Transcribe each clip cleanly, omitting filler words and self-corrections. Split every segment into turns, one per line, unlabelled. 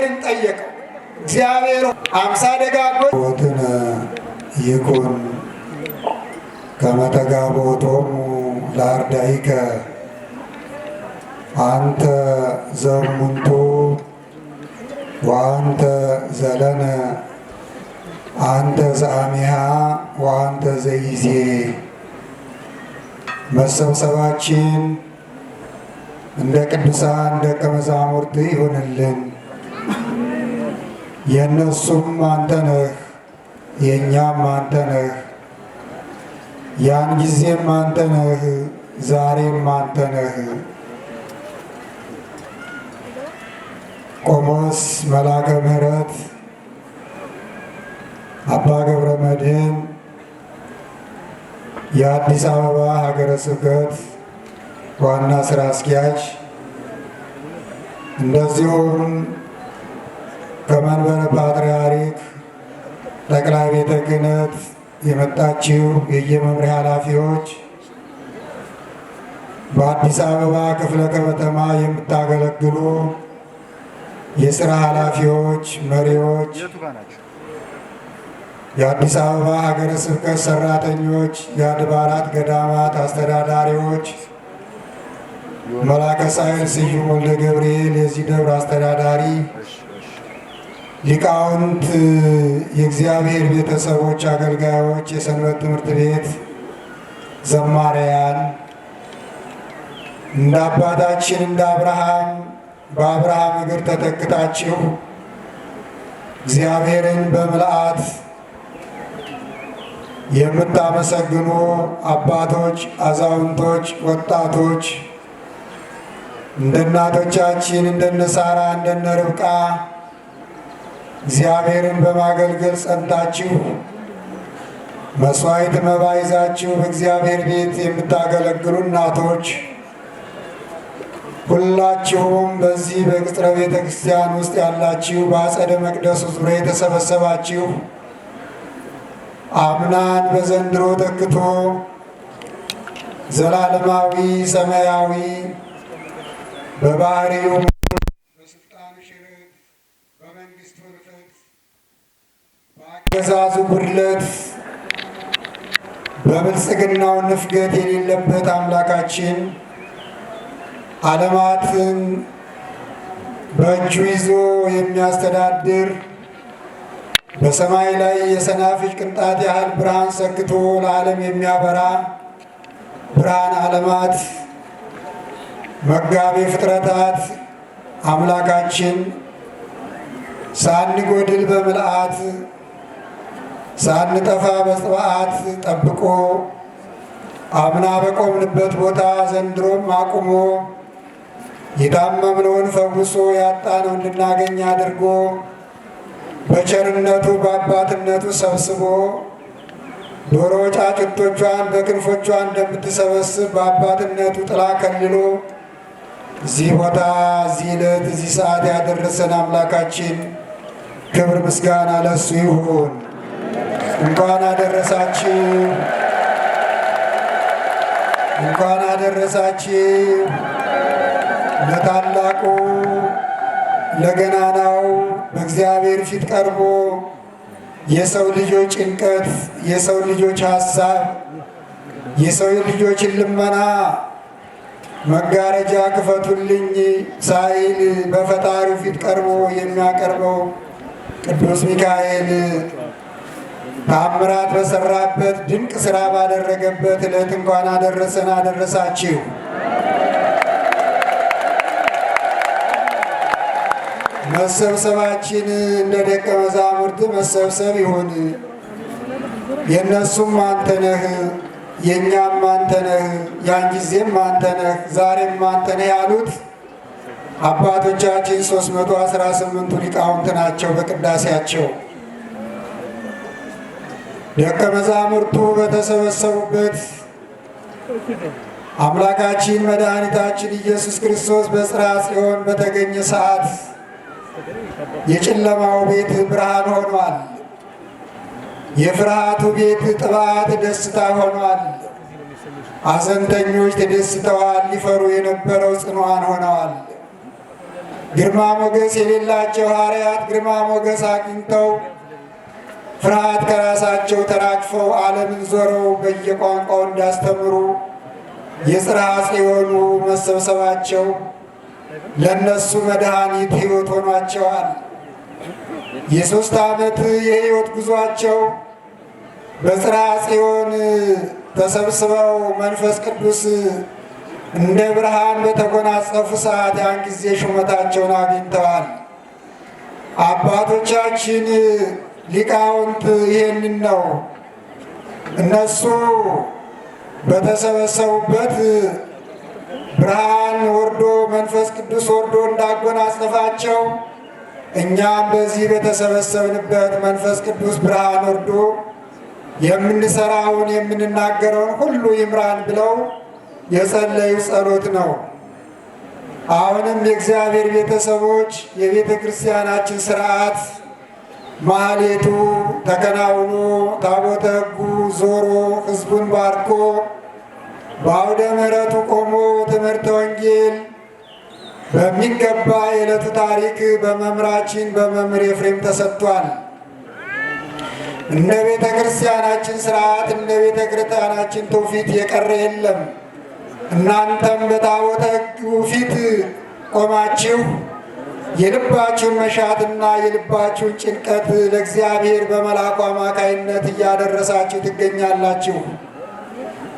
እግዚአብሔርን ጠየቀው። እግዚአብሔር 50 ደጋጎች
ሞትን ይኩን ከመ ተጋቦቶሙ ለአርዳኢከ አንተ ዘሙንቱ ወአንተ ዘለነ አንተ ዘአሚሃ ወአንተ ዘይዜ። መሰብሰባችን እንደ ቅዱሳን ደቀ መዛሙርት ይሁንልን። የእነሱም አንተ ነህ፣ የእኛም አንተ ነህ። ያን ጊዜም አንተ ነህ፣ ዛሬም አንተ ነህ። ቆሞስ መልአከ ምሕረት አባ ገብረ መድኅን የአዲስ አበባ ሀገረ ስብከት ዋና ስራ አስኪያጅ፣ እንደዚሁም ከመንበረ ፓትርያርክ ጠቅላይ ቤተ ክህነት የመጣችው የየመምሪያ ኃላፊዎች፣ በአዲስ አበባ ክፍለ ከተማ የምታገለግሉ የሥራ ኃላፊዎች፣ መሪዎች፣ የአዲስ አበባ ሀገረ ስብከት ሰራተኞች፣ የአድባራት ገዳማት አስተዳዳሪዎች፣ መላከ ሳህል ስዩም ወልደ ገብርኤል የዚህ ደብር አስተዳዳሪ፣ ሊቃውንት፣ የእግዚአብሔር ቤተሰቦች፣ አገልጋዮች፣ የሰንበት ትምህርት ቤት ዘማሪያን፣ እንደ አባታችን እንደ አብርሃም በአብርሃም እግር ተተክታችሁ እግዚአብሔርን በምልአት የምታመሰግኑ አባቶች፣ አዛውንቶች፣ ወጣቶች እንደ እናቶቻችን እንደነ ሳራ እንደነ ርብቃ እግዚአብሔርን በማገልገል ጸንታችሁ መስዋዕት መባ ይዛችሁ በእግዚአብሔር ቤት የምታገለግሉ እናቶች ሁላችሁም በዚህ በቅጽረ ቤተ ክርስቲያን ውስጥ ያላችሁ በአጸደ መቅደሱ ዙሪያ የተሰበሰባችሁ አምናን በዘንድሮ ተክቶ ዘላለማዊ ሰማያዊ በባህሪው በስልጣኑ ሽርክ በመንግስቱ ርፈት በአገዛዙ ጉድለት በብልጽግናው ንፍገት የሌለበት አምላካችን ዓለማትን በእጁ ይዞ የሚያስተዳድር በሰማይ ላይ የሰናፍጭ ቅንጣት ያህል ብርሃን ሰክቶ ለዓለም የሚያበራ ብርሃን ዓለማት መጋቤ ፍጥረታት አምላካችን ሳንጎድል በምልአት ሳንጠፋ በጽብዓት ጠብቆ አምና በቆምንበት ቦታ ዘንድሮም አቁሞ የታመምነውን ፈውሶ ያጣነው እንድናገኝ አድርጎ በቸርነቱ በአባትነቱ ሰብስቦ ዶሮ ጫጩቶቿን በክንፎቿ እንደምትሰበስብ በአባትነቱ ጥላ ከልሎ እዚህ ቦታ እዚህ ዕለት እዚህ ሰዓት ያደረሰን አምላካችን ክብር ምስጋና ለሱ ይሁን። እንኳን አደረሳችሁ፣ እንኳን አደረሳችሁ ለታላቁ ለገናናው በእግዚአብሔር ፊት ቀርቦ የሰው ልጆች ጭንቀት፣ የሰው ልጆች ሐሳብ፣ የሰው ልጆችን ልመና መጋረጃ ክፈቱልኝ ሳይል በፈጣሪው ፊት ቀርቦ የሚያቀርበው ቅዱስ ሚካኤል ታምራት በሰራበት ድንቅ ሥራ ባደረገበት ዕለት እንኳን አደረሰን አደረሳችሁ። መሰብሰባችን እንደ ደቀ መዛሙርት መሰብሰብ ይሁን። የእነሱም አንተ ነህ፣ የእኛም አንተ ነህ፣ ያን ጊዜም አንተ ነህ፣ ዛሬም አንተ ነህ ያሉት አባቶቻችን 318ቱ ሊቃውንት ናቸው። በቅዳሴያቸው ደቀ መዛሙርቱ በተሰበሰቡበት አምላካችን መድኃኒታችን ኢየሱስ ክርስቶስ በጽርሐ ጽዮን በተገኘ ሰዓት የጨለማው ቤት ብርሃን ሆኗል። የፍርሃቱ ቤት ጥባት ደስታ ሆኗል። ሐዘንተኞች ተደስተዋል። ሊፈሩ የነበረው ጽኑዓን ሆነዋል። ግርማ ሞገስ የሌላቸው ሐዋርያት ግርማ ሞገስ አግኝተው ፍርሃት ከራሳቸው ተራግፈው ዓለምን ዞረው በየቋንቋው እንዳስተምሩ የጽርሐ ጽዮኑ መሰብሰባቸው ለነሱ መድኃኒት ሕይወት ሆኗቸዋል። የ3 ዓመት የሕይወት ጉዟቸው በጽርሐ ጽዮን ተሰብስበው መንፈስ ቅዱስ እንደ ብርሃን በተጎናጸፉ ሰዓት ያን ጊዜ ሹመታቸውን አግኝተዋል። አባቶቻችን ሊቃውንት ይህንን ነው እነሱ በተሰበሰቡበት ብርሃን ወርዶ መንፈስ ቅዱስ ወርዶ እንዳጎናጸፋቸው እኛም በዚህ በተሰበሰብንበት መንፈስ ቅዱስ ብርሃን ወርዶ የምንሰራውን የምንናገረውን ሁሉ ይምራን ብለው የጸለዩ ጸሎት ነው። አሁንም የእግዚአብሔር ቤተሰቦች የቤተ ክርስቲያናችን ስርዓት ማህሌቱ ተከናውኖ ታቦተ ሕጉ ዞሮ ሕዝቡን ባርኮ በአውደ ምሕረቱ ቆሞ ትምህርተ ወንጌል በሚገባ የዕለቱ ታሪክ በመምህራችን በመምህር ኤፍሬም ተሰጥቷል። እንደ ቤተ ክርስቲያናችን ስርዓት እንደ ቤተ ክርስቲያናችን ትውፊት የቀረ የለም። እናንተም በታቦተ ሕጉ ፊት ቆማችሁ የልባችሁን መሻትና የልባችሁን ጭንቀት ለእግዚአብሔር በመልአኩ አማካይነት እያደረሳችሁ ትገኛላችሁ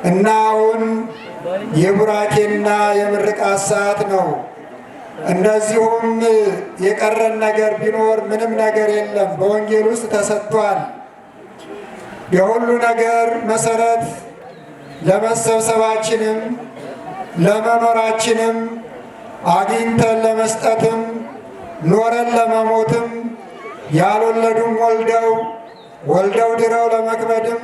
እና አሁን የቡራኬና የምርቃት ሰዓት ነው። እንደዚሁም የቀረን ነገር ቢኖር ምንም ነገር የለም፣ በወንጌል ውስጥ ተሰጥቷል። የሁሉ ነገር መሰረት ለመሰብሰባችንም ለመኖራችንም አግኝተን ለመስጠትም ኖረን ለመሞትም ያልወለዱም ወልደው ድረው ለመክበድም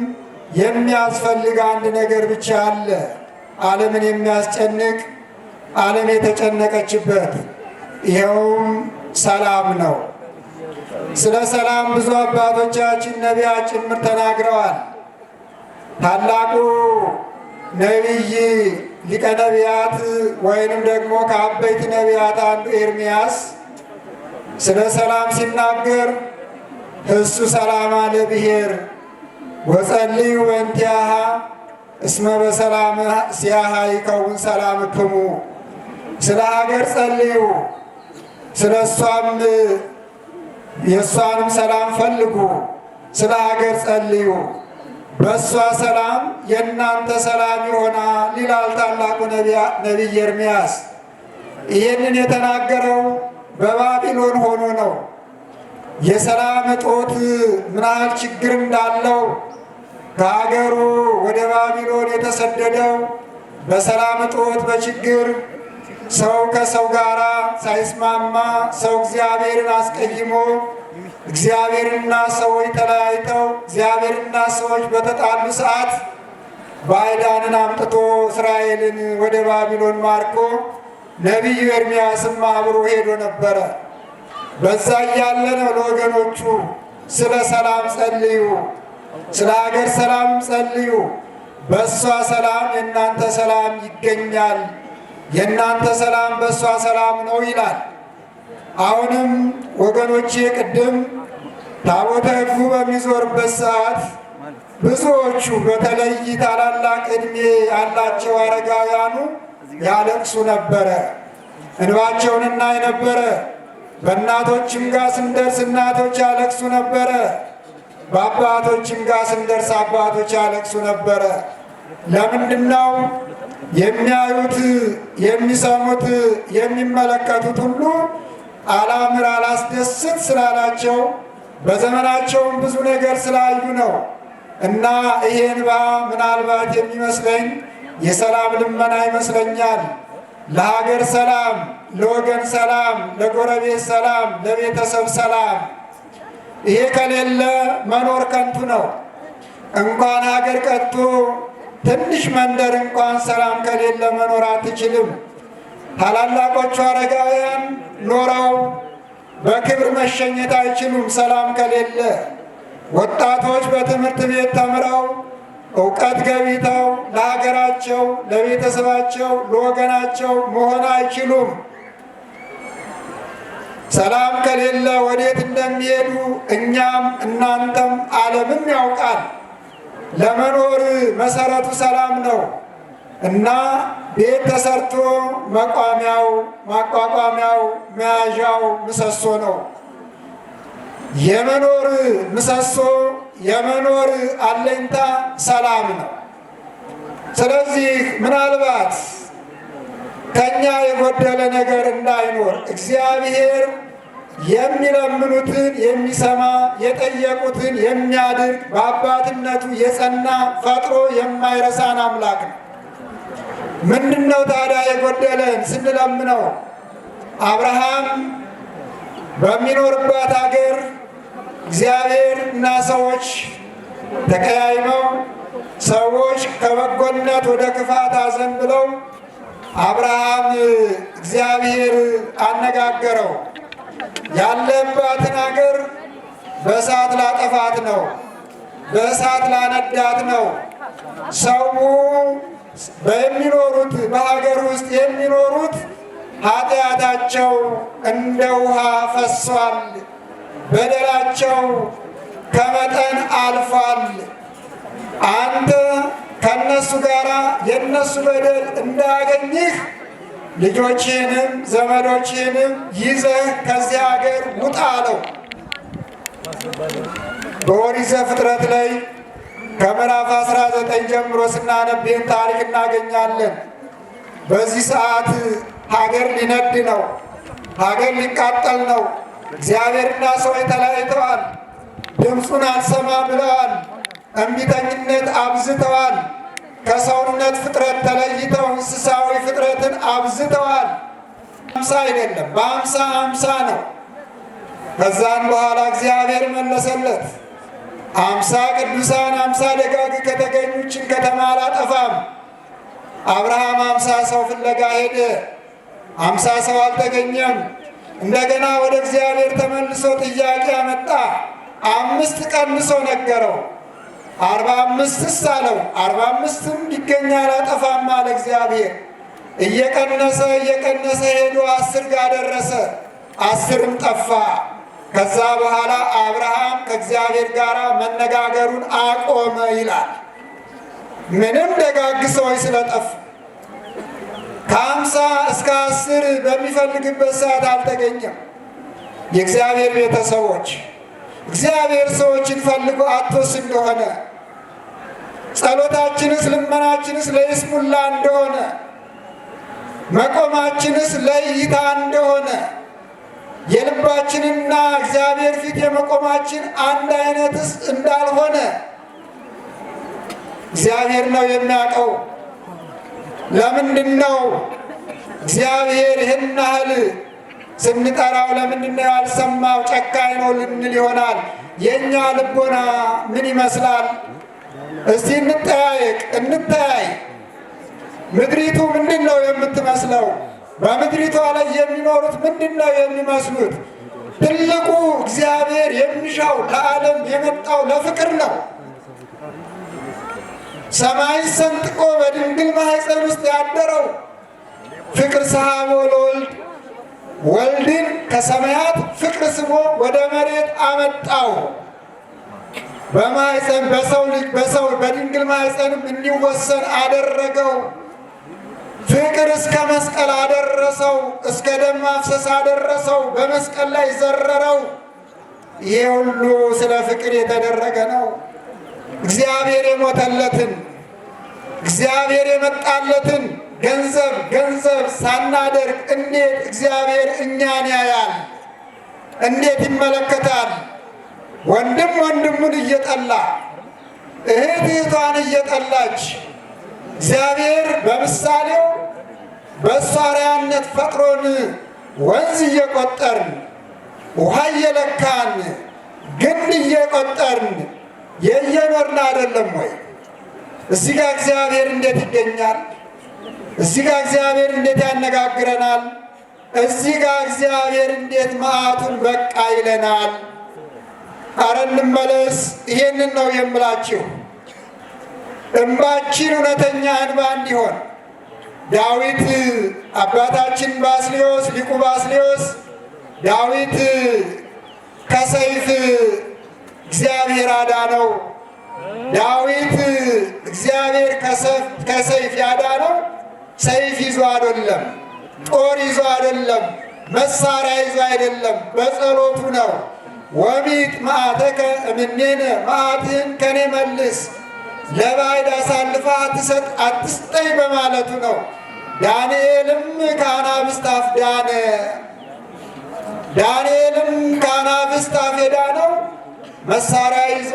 የሚያስፈልግ አንድ ነገር ብቻ አለ። ዓለምን የሚያስጨንቅ ዓለም የተጨነቀችበት ይኸውም ሰላም ነው። ስለ ሰላም ብዙ አባቶቻችን ነቢያት ጭምር ተናግረዋል። ታላቁ ነቢይ ሊቀ ነቢያት ወይንም ደግሞ ከአበይት ነቢያት አንዱ ኤርምያስ ስለ ሰላም ሲናገር እሱ ሰላማ ለብሔር ወጸልዩ በእንቲአሃ እስመ በሰላም ሲያሃ ይከውን ሰላምክሙ፣ ስለ ሀገር ጸልዩ፣ ስለ እሷም የእሷንም ሰላም ፈልጉ፣ ስለ ሀገር ጸልዩ፣ በእሷ ሰላም የእናንተ ሰላም ይሆናል ይላል ታላቁ ነቢይ ኤርምያስ። ይህንን የተናገረው በባቢሎን ሆኖ ነው። የሰላም እጦት ምን ያህል ችግር እንዳለው ከሀገሩ ወደ ባቢሎን የተሰደደው በሰላም እጦት በችግር ሰው ከሰው ጋር ሳይስማማ ሰው እግዚአብሔርን አስቀይሞ እግዚአብሔርና ሰዎች ተለያይተው እግዚአብሔርና ሰዎች በተጣሉ ሰዓት ባዕዳንን አምጥቶ እስራኤልን ወደ ባቢሎን ማርኮ ነቢዩ ኤርምያስም አብሮ ሄዶ ነበረ። በዛ እያለ ነው ለወገኖቹ ስለ ሰላም ጸልዩ፣ ስለ ሀገር ሰላም ጸልዩ፣ በእሷ ሰላም የእናንተ ሰላም ይገኛል፣ የእናንተ ሰላም በእሷ ሰላም ነው ይላል። አሁንም ወገኖቼ ቅድም ታቦተ ሕጉ በሚዞርበት ሰዓት ብዙዎቹ በተለይ ታላላቅ ዕድሜ ያላቸው አረጋውያኑ ያለቅሱ ነበረ። እንባቸውን እናይ ነበረ። በእናቶችም ጋር ስንደርስ እናቶች ያለቅሱ ነበረ። በአባቶችም ጋር ስንደርስ አባቶች ያለቅሱ ነበረ። ለምንድን ነው? የሚያዩት የሚሰሙት የሚመለከቱት ሁሉ አላምር አላስደስት ስላላቸው በዘመናቸውም ብዙ ነገር ስላዩ ነው። እና ይሄ እንባ ምናልባት የሚመስለኝ የሰላም ልመና ይመስለኛል። ለሀገር ሰላም፣ ለወገን ሰላም፣ ለጎረቤት ሰላም፣ ለቤተሰብ ሰላም። ይሄ ከሌለ መኖር ከንቱ ነው። እንኳን ሀገር ቀጥቶ ትንሽ መንደር እንኳን ሰላም ከሌለ መኖር አትችልም። ታላላቆቹ አረጋውያን ኖረው በክብር መሸኘት አይችሉም ሰላም ከሌለ። ወጣቶች በትምህርት ቤት ተምረው እውቀት ገብተው ለሀገራቸው፣ ለቤተሰባቸው፣ ለወገናቸው መሆን አይችሉም። ሰላም ከሌለ ወዴት እንደሚሄዱ እኛም እናንተም ዓለምም ያውቃል። ለመኖር መሰረቱ ሰላም ነው እና ቤት ተሰርቶ መቋሚያው፣ ማቋቋሚያው፣ መያዣው ምሰሶ ነው። የመኖር ምሰሶ፣ የመኖር አለኝታ ሰላም ነው። ስለዚህ ምናልባት ከኛ የጎደለ ነገር እንዳይኖር እግዚአብሔር የሚለምኑትን የሚሰማ የጠየቁትን የሚያድርግ በአባትነቱ የጸና ፈጥሮ የማይረሳን አምላክ ነው። ምንድን ነው ታዲያ የጎደለን ስንለምነው? አብርሃም በሚኖርባት ሀገር እግዚአብሔር እና ሰዎች ተቀያይመው ሰዎች ከበጎነት ወደ ክፋት አዘንብለው አብርሃም እግዚአብሔር አነጋገረው። ያለባትን ሀገር በእሳት ላጠፋት ነው፣ በእሳት ላነዳት ነው። ሰው በሚኖሩት በሀገር ውስጥ የሚኖሩት ኃጢአታቸው እንደ ውሃ ፈሷል፣ በደላቸው ከመጠን አልፏል። አንተ ከነሱ ጋር የነሱ በደል እንዳያገኝህ ልጆችህንም ዘመዶችህንም ይዘህ ከዚህ ሀገር ውጣ አለው። በኦሪት ዘፍጥረት ላይ ከምዕራፍ 19 ጀምሮ ስናነብ ይህን ታሪክ እናገኛለን። በዚህ ሰዓት ሀገር ሊነድ ነው፣ ሀገር ሊቃጠል ነው። እግዚአብሔርና ሰዎች ተለያይተዋል። ድምፁን አልሰማ ብለዋል። እምቢተኝነት አብዝተዋል። ከሰውነት ፍጥረት ተለይተው እንስሳዊ ፍጥረትን አብዝተዋል። 50 አይደለም በ50 ነው። ከዛን በኋላ እግዚአብሔር መለሰለት፣ 50 ቅዱሳን 50 ደጋግ ከተገኙችን ከተማ አላጠፋም። አብርሃም 50 ሰው ፍለጋ ሄደ። 50 ሰው አልተገኘም። እንደገና ወደ እግዚአብሔር ተመልሶ ጥያቄ አመጣ። 5 ቀንሶ ነገረው። 45ስ አለው። 45ም ቢገኝ አላጠፋም አለ እግዚአብሔር። እየቀነሰ ሄዶ 10 ጋር ደረሰ። 10ም ጠፋ። ከዛ በኋላ አብርሃም ከእግዚአብሔር ጋር መነጋገሩን አቆመ ይላል። ምንም ደጋግ ሰዎች ስለጠፉ ከ50 እስከ 10 በሚፈልግበት ሰዓት አልተገኘም። የእግዚአብሔር ቤተሰቦች እግዚአብሔር ሰዎችን ፈልጎ አቶስ እንደሆነ ጸሎታችንስ ልመናችንስ ለይስሙላ እንደሆነ መቆማችንስ ለእይታ እንደሆነ የልባችንና እግዚአብሔር ፊት የመቆማችን አንድ አይነትስ እንዳልሆነ እግዚአብሔር ነው የሚያውቀው። ለምንድን ነው እግዚአብሔር ይህን ያህል ስንጠራው ለምንድን ነው ያልሰማው? ጨካኝ ነው ልንል ይሆናል። የእኛ ልቦና ምን ይመስላል? እስቲ እንጠያየቅ፣ እንተያይ። ምድሪቱ ምንድን ነው የምትመስለው? በምድሪቷ ላይ የሚኖሩት ምንድን ነው የሚመስሉት? ትልቁ እግዚአብሔር የሚሻው ለዓለም የመጣው ለፍቅር ነው። ሰማይን ሰንጥቆ በድንግል ማኅፀን ውስጥ ያደረው ፍቅር ሰሐቦ ለወልድ ወልድን ከሰማያት ፍቅር ስቦ ወደ መሬት አመጣው። በማኅፀን በሰው በድንግል ማኅፀንም እንዲወሰን አደረገው። ፍቅር እስከ መስቀል አደረሰው፣ እስከ ደም ማፍሰስ አደረሰው፣ በመስቀል ላይ ዘረረው። ይሄ ሁሉ ስለ ፍቅር የተደረገ ነው። እግዚአብሔር የሞተለትን እግዚአብሔር የመጣለትን ገንዘብ ሳናደርግ እንዴት እግዚአብሔር እኛን ያያል? እንዴት ይመለከታል? ወንድም ወንድሙን እየጠላ እህት እህቷን እየጠላች እግዚአብሔር በምሳሌው በእሱ አርአያነት ፈጥሮን ወንዝ እየቆጠርን ውሃ እየለካን ግንድ እየቆጠርን የየኖርን አይደለም ወይ? እዚህ ጋር እግዚአብሔር እንዴት ይገኛል? እዚህ ጋር እግዚአብሔር እንዴት ያነጋግረናል? እዚህ ጋር እግዚአብሔር እንዴት መዓቱን በቃ ይለናል? አረ እንመለስ። ይሄንን ነው የምላችሁ። እንባችን እውነተኛ እንባ እንዲሆን ዳዊት አባታችን ባስልዮስ ሊቁ ባስልዮስ ዳዊት ከሰይፍ እግዚአብሔር አዳነው። ዳዊት እግዚአብሔር ከሰይፍ ያዳነው ሰይፍ ይዞ አይደለም፣ ጦር ይዞ አይደለም፣ መሳሪያ ይዞ አይደለም፣ በጸሎቱ ነው። ወሚት መዓተከ እምኔነ፣ መዓትህን ከኔ መልስ፣ ለባዕድ አሳልፈህ አትስጠኝ በማለቱ ነው። ዳንኤልም ከአናብስት አፍ ዳነ። ዳንኤልም ከአናብስት አፍ የዳነው መሳሪያ ይዞ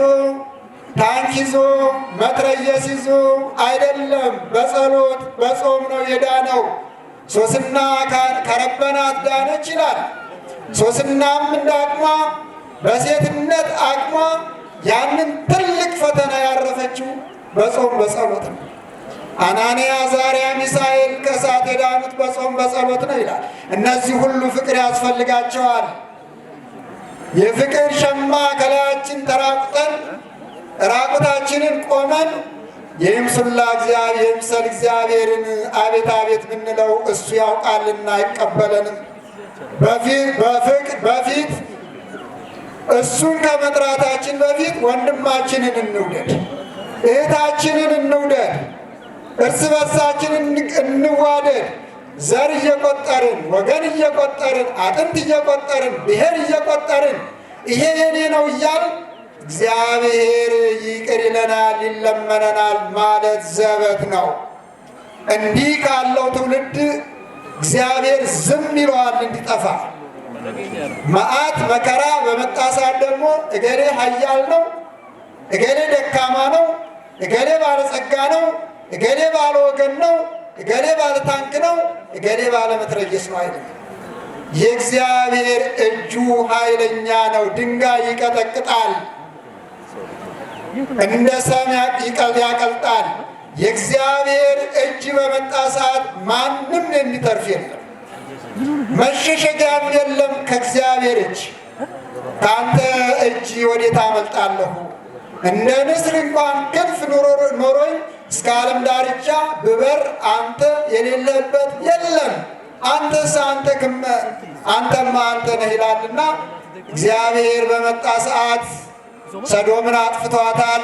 ታንክ ይዞ መትረየስ ይዞ አይደለም፣ በጸሎት በጾም ነው የዳነው። ሶስና ከረበናት ዳነች ይላል። ሶስናም እንደ አቅሟ በሴትነት አቅሟ ያንን ትልቅ ፈተና ያረፈችው በጾም በጸሎት ነው። አናንያ፣ አዛርያ፣ ሚሳኤል ከእሳት የዳኑት በጾም በጸሎት ነው ይላል። እነዚህ ሁሉ ፍቅር ያስፈልጋቸዋል። የፍቅር ሸማ ከላያችን ተራቁጠን ራቁታችንን ቆመን የይምሱላ የይምሰል እግዚአብሔርን አቤት አቤት ብንለው እሱ ያውቃልና አይቀበለንም። በፊት እሱን ከመጥራታችን በፊት ወንድማችንን እንውደድ፣ እህታችንን እንውደድ፣ እርስ በርሳችን እንዋደድ። ዘር እየቆጠርን ወገን እየቆጠርን አጥንት እየቆጠርን ብሔር እየቆጠርን ይሄ የኔ ነው እያልን እግዚአብሔር ይቅር ይለናል ይለመነናል ማለት ዘበት ነው። እንዲህ ካለው ትውልድ እግዚአብሔር ዝም ይለዋል እንዲጠፋ። መዓት መከራ በመጣ ሰዓት ደግሞ እገሌ ኃያል ነው፣ እገሌ ደካማ ነው፣ እገሌ ባለጸጋ ነው፣ እገሌ ባለ ወገን ነው፣ እገሌ ባለ ታንክ ነው፣ እገሌ ባለ መትረየስ ነው አይደለም። የእግዚአብሔር እጁ ኃይለኛ ነው፣ ድንጋይ ይቀጠቅጣል፣ እንደ ሰም ያቀልጣል። የእግዚአብሔር እጅ በመጣ ሰዓት ማንም የሚተርፍ የለም፣ መሸሸጊያም የለም ከእግዚአብሔር እጅ። ከአንተ እጅ ወዴት አመልጣለሁ? እንደ ንስር እንኳን ክንፍ ኖሮኝ እስከ ዓለም ዳርቻ ብበር አንተ የሌለበት የለም። አንተስ አንተማ አንተ ነህ ይላልና እግዚአብሔር በመጣ ሰዓት ሰዶምን አጥፍቷታል፣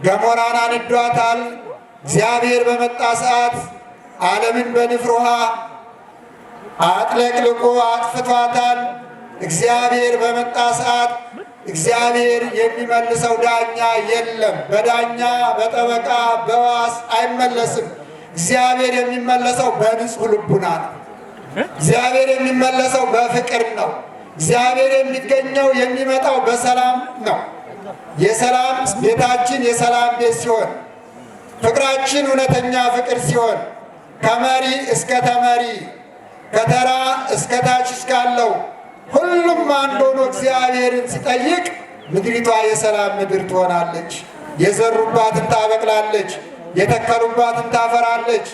ገሞራን አንዷታል። እግዚአብሔር በመጣ ሰዓት ዓለምን በንፍር ውሃ አጥለቅልቆ አጥፍቷታል። እግዚአብሔር በመጣ ሰዓት እግዚአብሔር የሚመልሰው ዳኛ የለም። በዳኛ በጠበቃ በዋስ አይመለስም። እግዚአብሔር የሚመለሰው በንጹሕ ልቡና ነው። እግዚአብሔር የሚመለሰው በፍቅር ነው። እግዚአብሔር የሚገኘው የሚመጣው በሰላም ነው። የሰላም ቤታችን የሰላም ቤት ሲሆን፣ ፍቅራችን እውነተኛ ፍቅር ሲሆን፣ ከመሪ እስከ ተመሪ ከተራ እስከ ታች እስካለው ሁሉም አንድ ሆኖ እግዚአብሔርን ሲጠይቅ ምድሪቷ የሰላም ምድር ትሆናለች። የዘሩባትን ታበቅላለች፣ የተከሉባትን ታፈራለች፣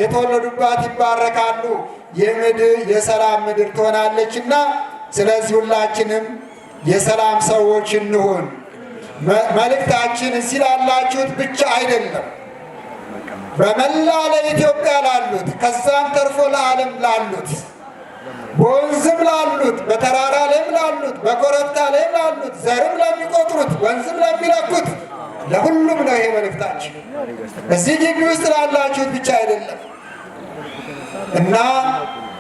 የተወለዱባት ይባረካሉ። የምድር የሰላም ምድር ትሆናለችና ስለዚህ ሁላችንም የሰላም ሰዎች እንሁን። መልእክታችን እዚህ ላላችሁት ብቻ አይደለም፣ በመላ ለኢትዮጵያ ላሉት ከዛም ተርፎ ለዓለም ላሉት በወንዝም ላሉት በተራራ ላይም ላሉት በኮረብታ ላይም ላሉት ዘርም ለሚቆጥሩት ወንዝም ለሚለኩት ለሁሉም ነው ይሄ መልእክታችን። እዚህ ግቢ ውስጥ ላላችሁት ብቻ አይደለም እና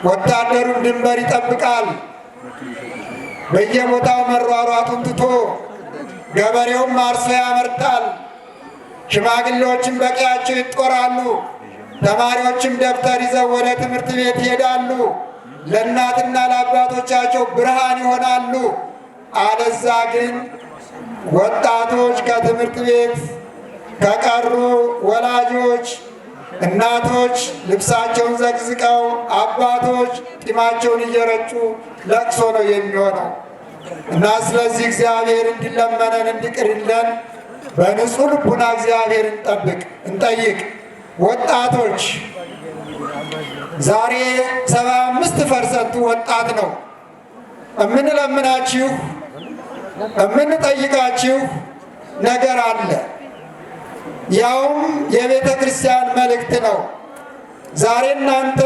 ወታደሩም ድንበር ይጠብቃል፣ በየቦታው መሯሯጡን ትቶ ገበሬውም አርሶ ያመርታል፣ ሽማግሌዎችም በቀያቸው ይጦራሉ፣ ተማሪዎችም ደብተር ይዘው ወደ ትምህርት ቤት ይሄዳሉ፣ ለእናትና ለአባቶቻቸው ብርሃን ይሆናሉ። አለዛ ግን ወጣቶች ከትምህርት ቤት ከቀሩ ወላጆች እናቶች ልብሳቸውን ዘቅዝቀው አባቶች ጢማቸውን እየረጩ ለቅሶ ነው የሚሆነው እና ስለዚህ እግዚአብሔር እንዲለመነን እንዲቅርልን በንጹሕ ልቡና እግዚአብሔር እንጠይቅ። ወጣቶች ዛሬ 75% ወጣት ነው። እምንለምናችሁ እምንጠይቃችሁ ነገር አለ። ያውም የቤተ ክርስቲያን መልእክት ነው። ዛሬ እናንተ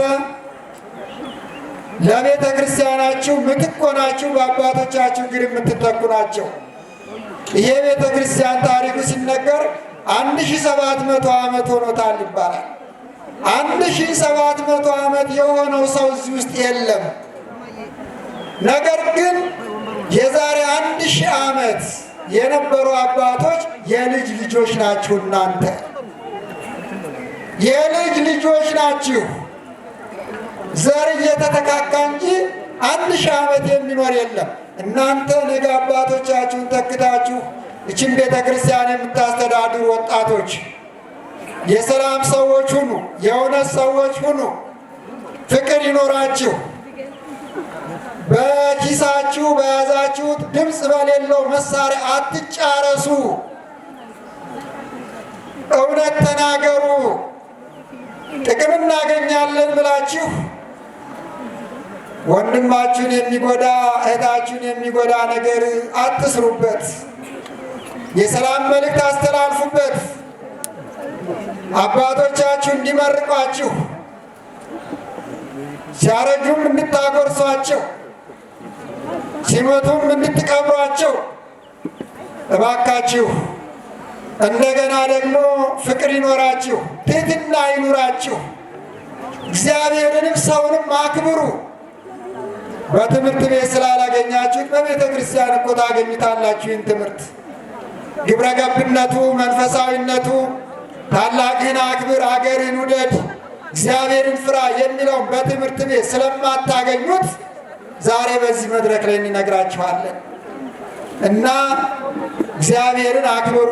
ለቤተ ክርስቲያናችሁ ምትክ ሆናችሁ በአባቶቻችሁ እግር የምትተኩ ናቸው። ይሄ ቤተ ክርስቲያን ታሪኩ ሲነገር 1700 ዓመት ሆኖታል ይባላል። 1700 ዓመት የሆነው ሰው እዚህ ውስጥ የለም። ነገር ግን የዛሬ 1000 ዓመት የነበሩ አባቶች የልጅ ልጆች ናችሁ። እናንተ የልጅ ልጆች ናችሁ። ዘር እየተተካካ እንጂ 1000 ዓመት የሚኖር የለም። እናንተ ነገ አባቶቻችሁን ተክታችሁ እችን ቤተ ክርስቲያን የምታስተዳድሩ ወጣቶች የሰላም ሰዎች ሁኑ፣ የእውነት ሰዎች ሁኑ። ፍቅር ይኖራችሁ። በኪሳችሁ በያዛችሁት ድምፅ በሌለው መሳሪያ አትጫረሱ። እውነት ተናገሩ። ጥቅም እናገኛለን ብላችሁ ወንድማችሁን የሚጎዳ እህታችሁን የሚጎዳ ነገር አትስሩበት። የሰላም መልእክት አስተላልፉበት። አባቶቻችሁ እንዲመርቋችሁ፣ ሲያረጁም እንድታጎርሷቸው፣ ሲሞቱም እንድትቀብሯቸው እባካችሁ። እንደገና ደግሞ ፍቅር ይኖራችሁ፣ ትህትና ይኑራችሁ። እግዚአብሔርንም ሰውንም አክብሩ። በትምህርት ቤት ስላላገኛችሁት በቤተ ክርስቲያን እኮ ታገኙታላችሁ። ይህን ትምህርት ግብረ ገብነቱ፣ መንፈሳዊነቱ፣ ታላቅህን አክብር፣ አገርህን ውደድ፣ እግዚአብሔርን ፍራ የሚለውን በትምህርት ቤት ስለማታገኙት ዛሬ በዚህ መድረክ ላይ እንነግራችኋለን እና እግዚአብሔርን አክብሩ፣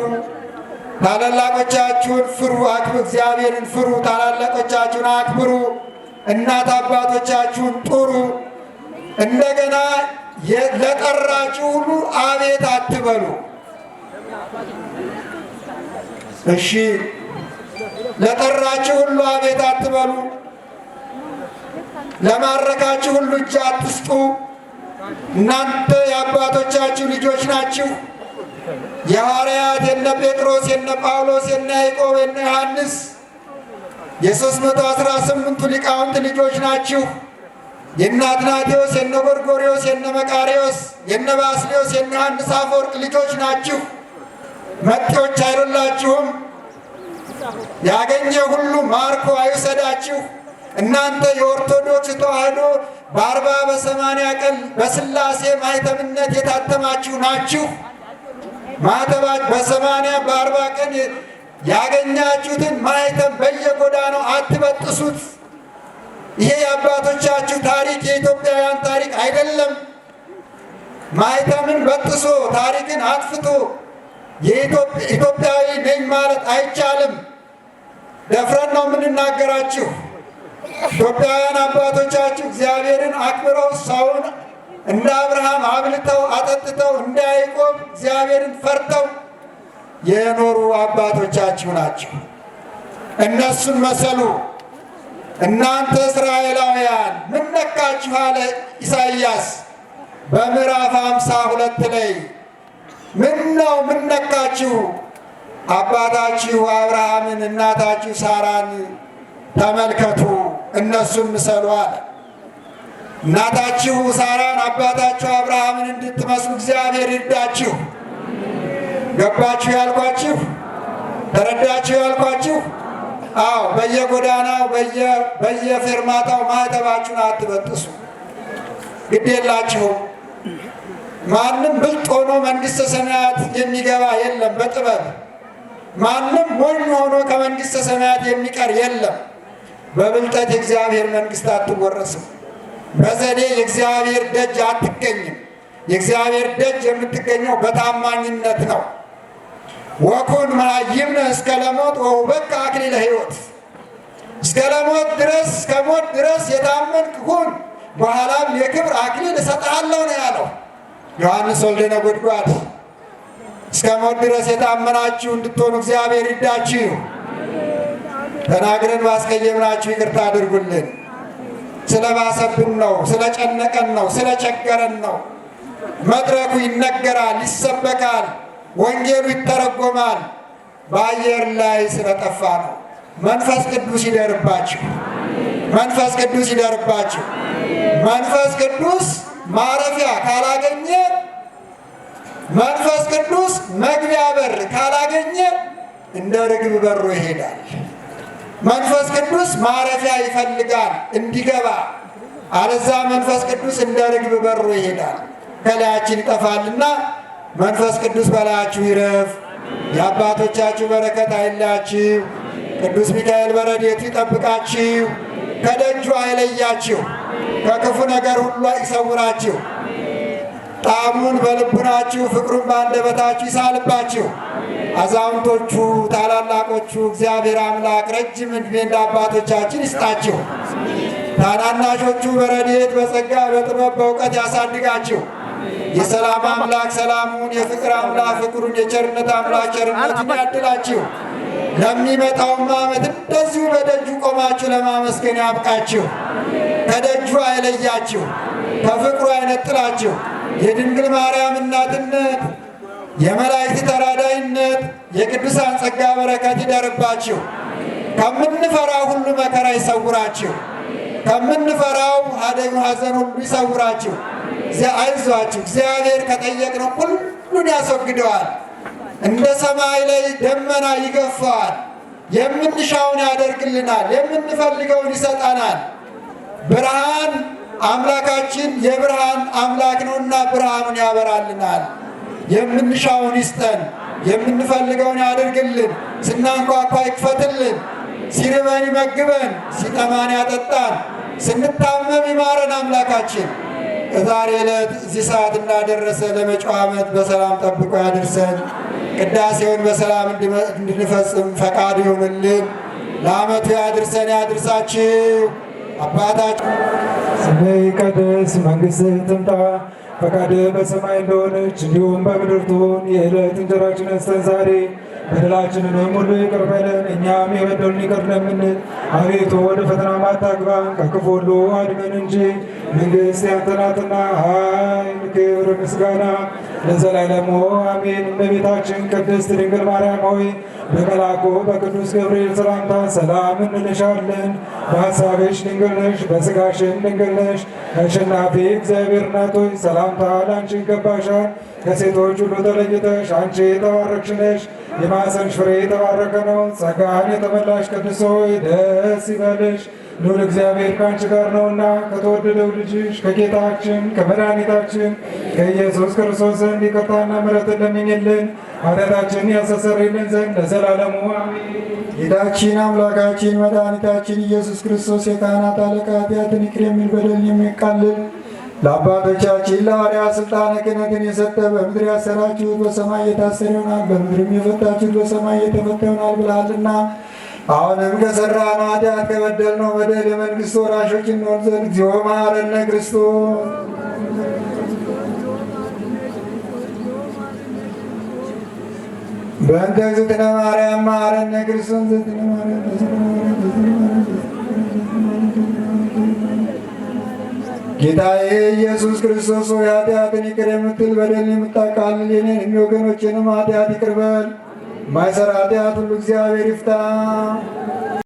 ታላላቆቻችሁን ፍሩ፣ እግዚአብሔርን ፍሩ፣ ታላላቆቻችሁን አክብሩ፣ እናት አባቶቻችሁን ጥሩ። እንደገና ለጠራችሁ ሁሉ አቤት አትበሉ። እሺ፣ ለጠራችሁ ሁሉ አቤት አትበሉ። ለማረካችሁ ሁሉ እጅ አትስጡ። እናንተ የአባቶቻችሁ ልጆች ናችሁ። የሐዋርያት የነ ጴጥሮስ የነ ጳውሎስ የነ ያዕቆብ የነ ዮሐንስ የ318ቱ ሊቃውንት ልጆች ናችሁ። የነ አትናቴዎስ የነ ጎርጎርዮስ የነ መቃርዮስ የነ ባስልዮስ የነ ዮሐንስ አፈወርቅ ልጆች ናችሁ። መጤዎች አይደላችሁም። ያገኘ ሁሉ ማርኮ አይውሰዳችሁ። እናንተ የኦርቶዶክስ ተዋሕዶ በ40 በ80 ቀን በሥላሴ ማኅተምነት የታተማችሁ ናችሁ። ማኅተባችሁ በ80 በ40 ቀን ያገኛችሁትን ማኅተም በየጎዳናው አትበጥሱት። ይሄ የአባቶቻችሁ ታሪክ የኢትዮጵያውያን ታሪክ አይደለም። ማኅተምን በጥሶ ታሪክን አጥፍቶ ኢትዮጵያዊ ነኝ ማለት አይቻልም። ደፍረን ነው የምንናገራችሁ። ኢትዮጵያውያን አባቶቻችሁ እግዚአብሔርን አክብረው ሰውን እንደ አብርሃም አብልተው አጠጥተው እንደ ያዕቆብ እግዚአብሔርን ፈርተው የኖሩ አባቶቻችሁ ናቸው። እነሱን መሰሉ። እናንተ እስራኤላውያን ምን ነካችሁ አለ ኢሳይያስ በምዕራፍ 52 ላይ። ምን ነው ምን ነካችሁ? አባታችሁ አብርሃምን እናታችሁ ሳራን ተመልከቱ፣ እነሱን ምሰሉ አለ። እናታችሁ ሳራን አባታችሁ አብርሃምን እንድትመስሉ እግዚአብሔር ይርዳችሁ። ገባችሁ ያልኳችሁ? ተረዳችሁ ያልኳችሁ? አዎ፣ በየጎዳናው በየፌርማታው ማኅተባችሁን አትበጥሱ። ግድ የላችሁም። ማንም ብልጥ ሆኖ መንግሥተ ሰማያት የሚገባ የለም በጥበብ። ማንም ሞኝ ሆኖ ከመንግሥተ ሰማያት የሚቀር የለም። በብልጠት የእግዚአብሔር መንግሥት አትወረስም። በዘዴ የእግዚአብሔር ደጅ አትገኝም። የእግዚአብሔር ደጅ የምትገኘው በታማኝነት ነው። ወኩን መሃይምነ እስከ ለሞት ወውበከ አክሊለ ሕይወት። እስከ ለሞት ድረስ እስከ ሞት ድረስ የታመንክ ሁን፣ በኋላም የክብር አክሊል እሰጥሃለሁ ነው ያለው ዮሐንስ ወልደ ነጎድጓድ። እስከ ሞት ድረስ የታመናችሁ እንድትሆኑ እግዚአብሔር ይርዳችሁ። ተናግረን ባስቀየምናችሁ ይቅርታ አድርጉልን። ስለባሰብን ነው፣ ስለጨነቀን ነው፣ ስለቸገረን ነው። መድረኩ ይነገራል፣ ይሰበካል፣ ወንጌሉ ይተረጎማል። በአየር ላይ ስለጠፋ ነው። መንፈስ ቅዱስ ይደርባችሁ። መንፈስ ቅዱስ ይደርባችሁ። መንፈስ ቅዱስ ማረፊያ ካላገኘ፣ መንፈስ ቅዱስ መግቢያ በር ካላገኘ እንደ ርግብ በሮ ይሄዳል። መንፈስ ቅዱስ ማረፊያ ይፈልጋል እንዲገባ፣ አለዛ መንፈስ ቅዱስ እንደ ርግብ በሮ ይሄዳል፣ ከላያችን ይጠፋልና። መንፈስ ቅዱስ በላያችሁ ይረፍ። የአባቶቻችሁ በረከት አይለያችሁ። ቅዱስ ሚካኤል በረድኤቱ ይጠብቃችሁ፣ ከደጁ አይለያችሁ፣ ከክፉ ነገር ሁሉ ይሰውራችሁ። ጣዕሙን በልቡናችሁ ፍቅሩን በአንደበታችሁ ይሳልባችሁ። አዛውንቶቹ ታላላቆቹ እግዚአብሔር አምላክ ረጅም ዕድሜ እንደ አባቶቻችን ይስጣችሁ። ታናናሾቹ በረድኤት በጸጋ በጥበብ በእውቀት ያሳድጋችሁ። የሰላም አምላክ ሰላሙን፣ የፍቅር አምላክ ፍቅሩን፣ የቸርነት አምላክ ቸርነቱን ያድላችሁ። ለሚመጣውም ዓመት እንደዚሁ በደጁ ቆማችሁ ለማመስገን ያብቃችሁ። ከደጁ አይለያችሁ፣ ከፍቅሩ አይነጥላችሁ። የድንግል ማርያም እናትነት፣ የመላእክት ተራዳይነት፣ የቅዱሳን ጸጋ በረከት ይደርባችሁ። ከምንፈራው ሁሉ መከራ ይሰውራችሁ። ከምንፈራው አደግ ሐዘን ሁሉ ይሰውራችሁ። አይዟችሁ፣ እግዚአብሔር ከጠየቅነው ሁሉን ያስወግደዋል። እንደ ሰማይ ላይ ደመና ይገፋዋል። የምንሻውን ያደርግልናል፣ የምንፈልገውን ይሰጠናል። ብርሃን አምላካችን የብርሃን አምላክ ነውና ብርሃኑን ያበራልናል። የምንሻውን ይስጠን፣ የምንፈልገውን ያደርግልን። ስናንኳኳ ይክፈትልን፣ ሲርበን ይመግበን፣ ሲጠማን ያጠጣን፣ ስንታመም ይማረን። አምላካችን ዛሬ ዕለት እዚህ ሰዓት እንዳደረሰ ለመጪው ዓመት በሰላም ጠብቆ ያድርሰን። ቅዳሴውን በሰላም እንድንፈጽም ፈቃድ ይሁንልን። ለዓመቱ ያድርሰን ያድርሳችሁ። አባታችን
ስምህ ይቀደስ፣ መንግሥትህ ትምጣ፣ ፈቃድህ በሰማይ እንደሆነች እንዲሁም በምድር ትሁን። የዕለት እንጀራችንን ስጠን ዛሬ፣ በደላችንንም ሁሉ ይቅር በለን እኛም የበደሉንን ይቅር እንደምንል። አቤቱ ወደ ፈተና አታግባን፣ ከክፉ ሁሉ አድነን እንጂ መንግሥት ያንተ ናትና፣ ኃይል፣ ክብር፣ ምስጋና ለዘላለሙ አሜን። እመቤታችን ቅድስት ድንግል ማርያም ሆይ በመልአኩ በቅዱስ ገብርኤል ሰላምታ ሰላም እንልሻለን። በሐሳብሽ ድንግል ነሽ፣ በሥጋሽም ድንግል ነሽ። አሸናፊ እግዚአብሔር እናት ሆይ ሰላምታ ለአንቺ ይገባሻል። ከሴቶች ሁሉ ተለይተሽ አንቺ የተባረክሽ ነሽ፣ የማኅፀንሽ ፍሬ የተባረከ ነው። ጸጋን የተመላሽ ቅድስት ሆይ ደስ ይበልሽ፣ ልዑል እግዚአብሔር ከአንቺ ጋር ነውና ከተወደደው ልጅሽ ከጌታችን ከመድኃኒታችን ከኢየሱስ ክርስቶስ ዘንድ ይቅርታና ምሕረትን ለምኝልን ኃጢአታችንን ያስተሰርይልን ዘንድ ለዘላለሙ አሜን።
ጌታችን አምላካችን መድኃኒታችን ኢየሱስ ክርስቶስ የካህናት አለቃ ኃጢአትን ይቅር የሚል በደልን የሚያቃልል ለአባቶቻችን ለሐዋርያት ሥልጣነ ክህነትን የሰጠ በምድር ያሰራችሁት በሰማይ የታሰረ ይሆናል፣ በምድርም የፈታችሁት በሰማይ የተፈታ ይሆናል ብለሃልና አሁንም ከሠራነው ኃጢአት ከበደልነው በደል የመንግሥት ወራሾች እንሆን ዘንድ እግዚኦ መሐረነ ክርስቶስ። በእንተ እግዝእትነ ማርያም መሐረነ ክርስቶስ ዘእግዝእትነ ማርያም ጌታዬ ኢየሱስ ክርስቶስ ሆይ ኃጢአትን ይቅር የምትል በደልን የምታቃልል የኔንም የወገኖቼንም ኃጢአት ይቅር በል። የማይሠራ ኃጢአት ሁሉ እግዚአብሔር ይፍታ።